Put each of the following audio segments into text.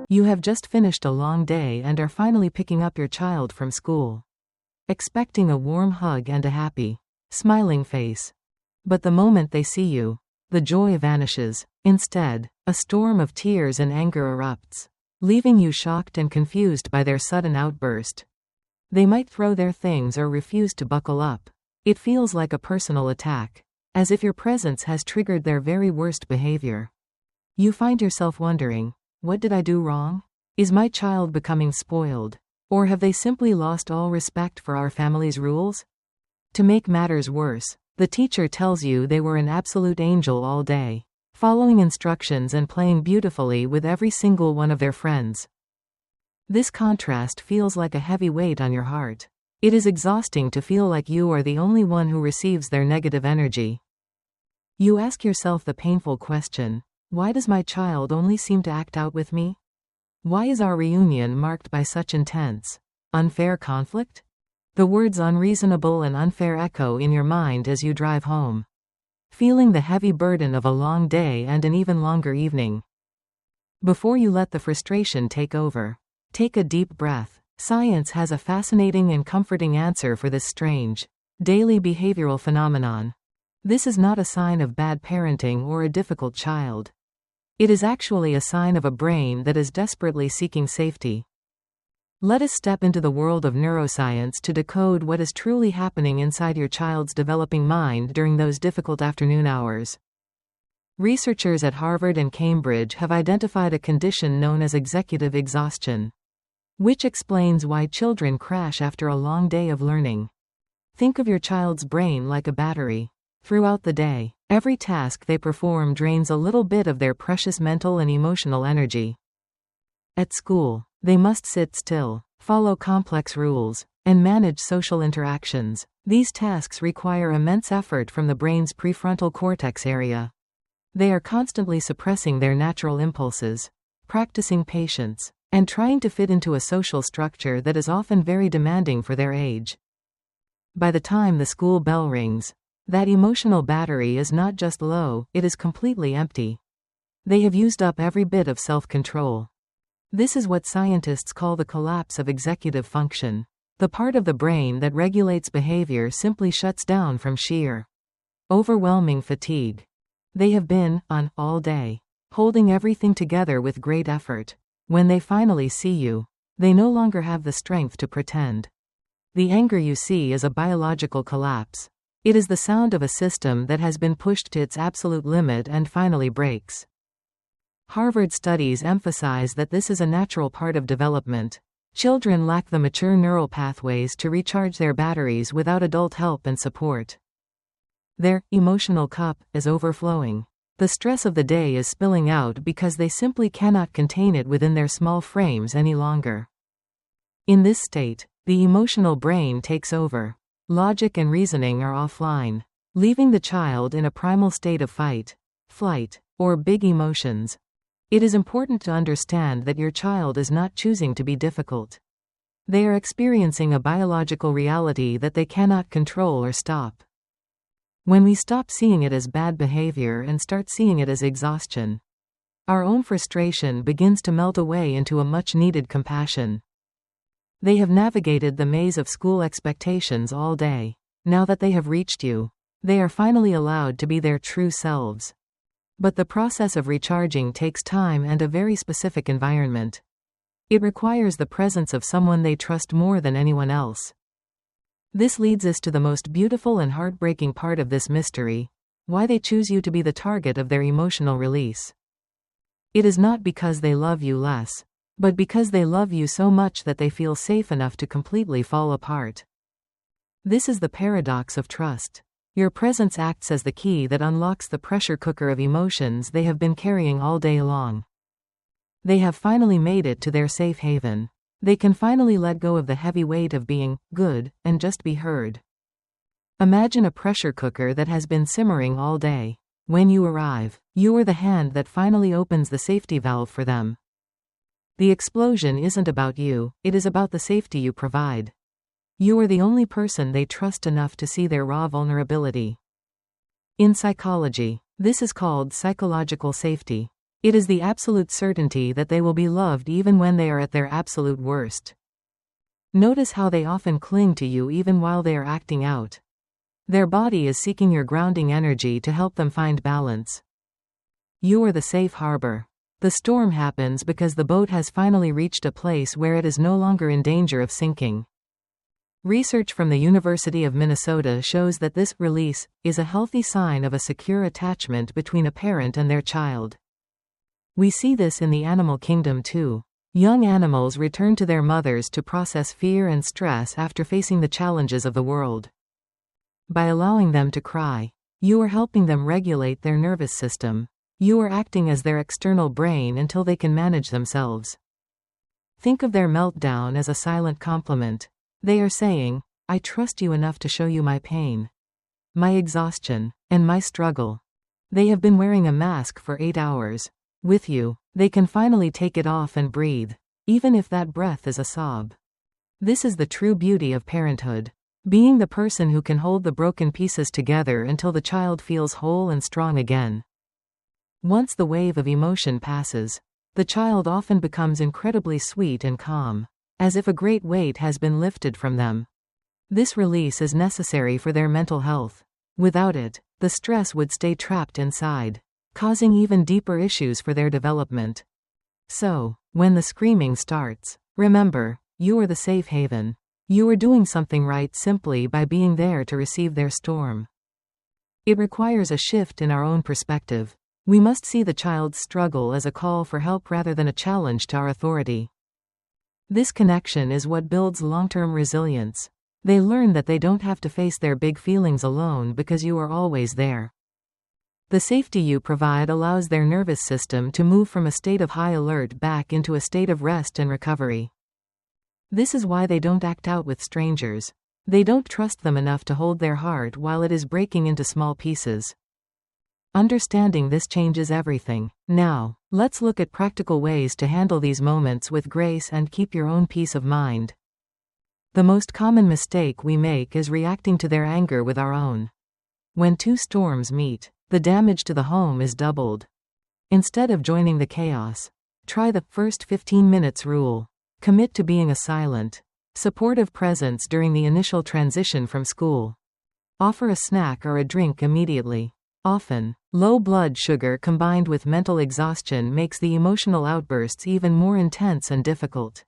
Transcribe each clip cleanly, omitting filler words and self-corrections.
You have just finished a long day and are finally picking up your child from school, expecting a warm hug and a happy, smiling face. But the moment they see you, the joy vanishes. Instead, a storm of tears and anger erupts, leaving you shocked and confused by their sudden outburst. They might throw their things or refuse to buckle up. It feels like a personal attack, as if your presence has triggered their very worst behavior. You find yourself wondering, what did I do wrong? Is my child becoming spoiled? Or have they simply lost all respect for our family's rules? To make matters worse, the teacher tells you they were an absolute angel all day, following instructions and playing beautifully with every single one of their friends. This contrast feels like a heavy weight on your heart. It is exhausting to feel like you are the only one who receives their negative energy. You ask yourself the painful question, why does my child only seem to act out with me? Why is our reunion marked by such intense, unfair conflict? The words unreasonable and unfair echo in your mind as you drive home, feeling the heavy burden of a long day and an even longer evening. Before you let the frustration take over, take a deep breath. Science has a fascinating and comforting answer for this strange, daily behavioral phenomenon. This is not a sign of bad parenting or a difficult child. It is actually a sign of a brain that is desperately seeking safety. Let us step into the world of neuroscience to decode what is truly happening inside your child's developing mind during those difficult afternoon hours. Researchers at Harvard and Cambridge have identified a condition known as executive exhaustion, which explains why children crash after a long day of learning. Think of your child's brain like a battery. Throughout the day, every task they perform drains a little bit of their precious mental and emotional energy. At school, they must sit still, follow complex rules, and manage social interactions. These tasks require immense effort from the brain's prefrontal cortex area. They are constantly suppressing their natural impulses, practicing patience, and trying to fit into a social structure that is often very demanding for their age. By the time the school bell rings, that emotional battery is not just low, it is completely empty. They have used up every bit of self-control. This is what scientists call the collapse of executive function. The part of the brain that regulates behavior simply shuts down from sheer, overwhelming fatigue. They have been on all day, holding everything together with great effort. When they finally see you, they no longer have the strength to pretend. The anger you see is a biological collapse. It is the sound of a system that has been pushed to its absolute limit and finally breaks. Harvard studies emphasize that this is a natural part of development. Children lack the mature neural pathways to recharge their batteries without adult help and support. Their emotional cup is overflowing. The stress of the day is spilling out because they simply cannot contain it within their small frames any longer. In this state, the emotional brain takes over. Logic and reasoning are offline, leaving the child in a primal state of fight, flight, or big emotions. It is important to understand that your child is not choosing to be difficult. They are experiencing a biological reality that they cannot control or stop. When we stop seeing it as bad behavior and start seeing it as exhaustion, our own frustration begins to melt away into a much-needed compassion. They have navigated the maze of school expectations all day. Now that they have reached you, they are finally allowed to be their true selves. But the process of recharging takes time and a very specific environment. It requires the presence of someone they trust more than anyone else. This leads us to the most beautiful and heartbreaking part of this mystery: why they choose you to be the target of their emotional release. It is not because they love you less, but because they love you so much that they feel safe enough to completely fall apart. This is the paradox of trust. Your presence acts as the key that unlocks the pressure cooker of emotions they have been carrying all day long. They have finally made it to their safe haven. They can finally let go of the heavy weight of being good and just be heard. Imagine a pressure cooker that has been simmering all day. When you arrive, you are the hand that finally opens the safety valve for them. The explosion isn't about you, it is about the safety you provide. You are the only person they trust enough to see their raw vulnerability. In psychology, this is called psychological safety. It is the absolute certainty that they will be loved even when they are at their absolute worst. Notice how they often cling to you even while they are acting out. Their body is seeking your grounding energy to help them find balance. You are the safe harbor. The storm happens because the boat has finally reached a place where it is no longer in danger of sinking. Research from the University of Minnesota shows that this release is a healthy sign of a secure attachment between a parent and their child. We see this in the animal kingdom too. Young animals return to their mothers to process fear and stress after facing the challenges of the world. By allowing them to cry, you are helping them regulate their nervous system. You are acting as their external brain until they can manage themselves. Think of their meltdown as a silent compliment. They are saying, "I trust you enough to show you my pain, my exhaustion, and my struggle." They have been wearing a mask for 8 hours. With you, they can finally take it off and breathe, even if that breath is a sob. This is the true beauty of parenthood. Being the person who can hold the broken pieces together until the child feels whole and strong again. Once the wave of emotion passes, the child often becomes incredibly sweet and calm, as if a great weight has been lifted from them. This release is necessary for their mental health. Without it, the stress would stay trapped inside, causing even deeper issues for their development. So, when the screaming starts, remember, you are the safe haven. You are doing something right simply by being there to receive their storm. It requires a shift in our own perspective. We must see the child's struggle as a call for help rather than a challenge to our authority. This connection is what builds long-term resilience. They learn that they don't have to face their big feelings alone because you are always there. The safety you provide allows their nervous system to move from a state of high alert back into a state of rest and recovery. This is why they don't act out with strangers. They don't trust them enough to hold their heart while it is breaking into small pieces. Understanding this changes everything. Now, let's look at practical ways to handle these moments with grace and keep your own peace of mind. The most common mistake we make is reacting to their anger with our own. When two storms meet, the damage to the home is doubled. Instead of joining the chaos, try the first 15 minutes rule. Commit to being a silent, supportive presence during the initial transition from school. Offer a snack or a drink immediately. Often, low blood sugar combined with mental exhaustion makes the emotional outbursts even more intense and difficult.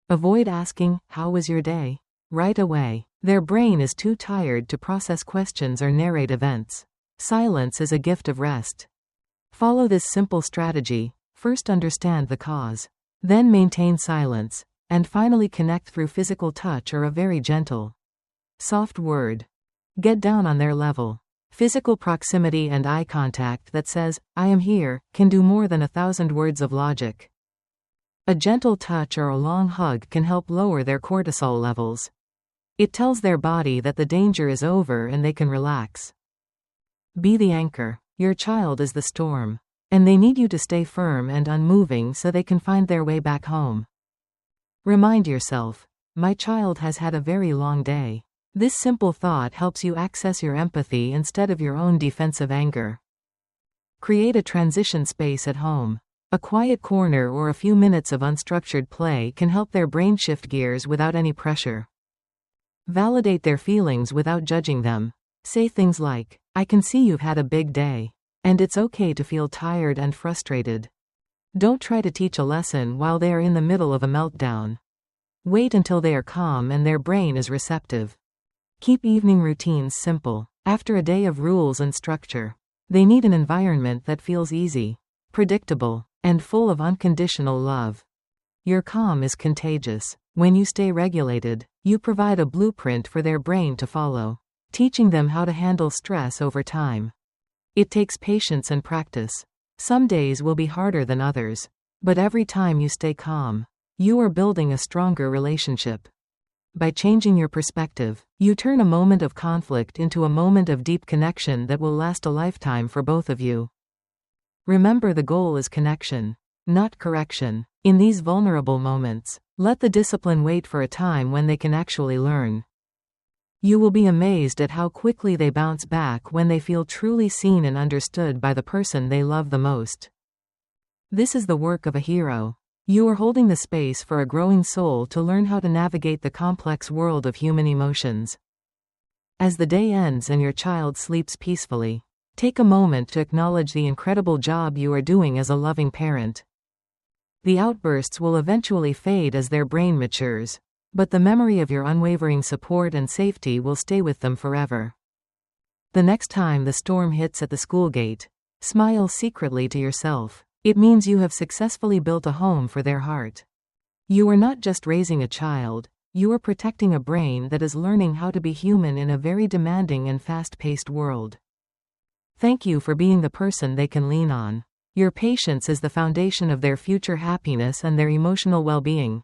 Avoid asking, "How was your day?" right away. Their brain is too tired to process questions or narrate events. Silence is a gift of rest. Follow this simple strategy. First understand the cause. Then maintain silence. And finally connect through physical touch or a very gentle, soft word. Get down on their level. Physical proximity and eye contact that says, "I am here," can do more than 1,000 words of logic. A gentle touch or a long hug can help lower their cortisol levels. It tells their body that the danger is over and they can relax. Be the anchor. Your child is the storm, and they need you to stay firm and unmoving so they can find their way back home. Remind yourself, "My child has had a very long day." This simple thought helps you access your empathy instead of your own defensive anger. Create a transition space at home. A quiet corner or a few minutes of unstructured play can help their brain shift gears without any pressure. Validate their feelings without judging them. Say things like, "I can see you've had a big day, and it's okay to feel tired and frustrated." Don't try to teach a lesson while they are in the middle of a meltdown. Wait until they are calm and their brain is receptive. Keep evening routines simple. After a day of rules and structure, they need an environment that feels easy, predictable, and full of unconditional love. Your calm is contagious. When you stay regulated, you provide a blueprint for their brain to follow, teaching them how to handle stress over time. It takes patience and practice. Some days will be harder than others, but every time you stay calm, you are building a stronger relationship. By changing your perspective, you turn a moment of conflict into a moment of deep connection that will last a lifetime for both of you. Remember, the goal is connection, not correction. In these vulnerable moments, let the discipline wait for a time when they can actually learn. You will be amazed at how quickly they bounce back when they feel truly seen and understood by the person they love the most. This is the work of a hero. You are holding the space for a growing soul to learn how to navigate the complex world of human emotions. As the day ends and your child sleeps peacefully, take a moment to acknowledge the incredible job you are doing as a loving parent. The outbursts will eventually fade as their brain matures, but the memory of your unwavering support and safety will stay with them forever. The next time the storm hits at the school gate, smile secretly to yourself. It means you have successfully built a home for their heart. You are not just raising a child, you are protecting a brain that is learning how to be human in a very demanding and fast-paced world. Thank you for being the person they can lean on. Your patience is the foundation of their future happiness and their emotional well-being.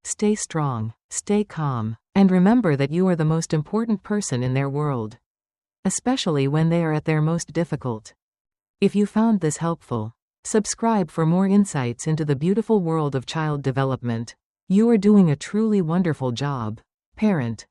Stay strong, stay calm, and remember that you are the most important person in their world, especially when they are at their most difficult. If you found this helpful, subscribe for more insights into the beautiful world of child development. You are doing a truly wonderful job, parent.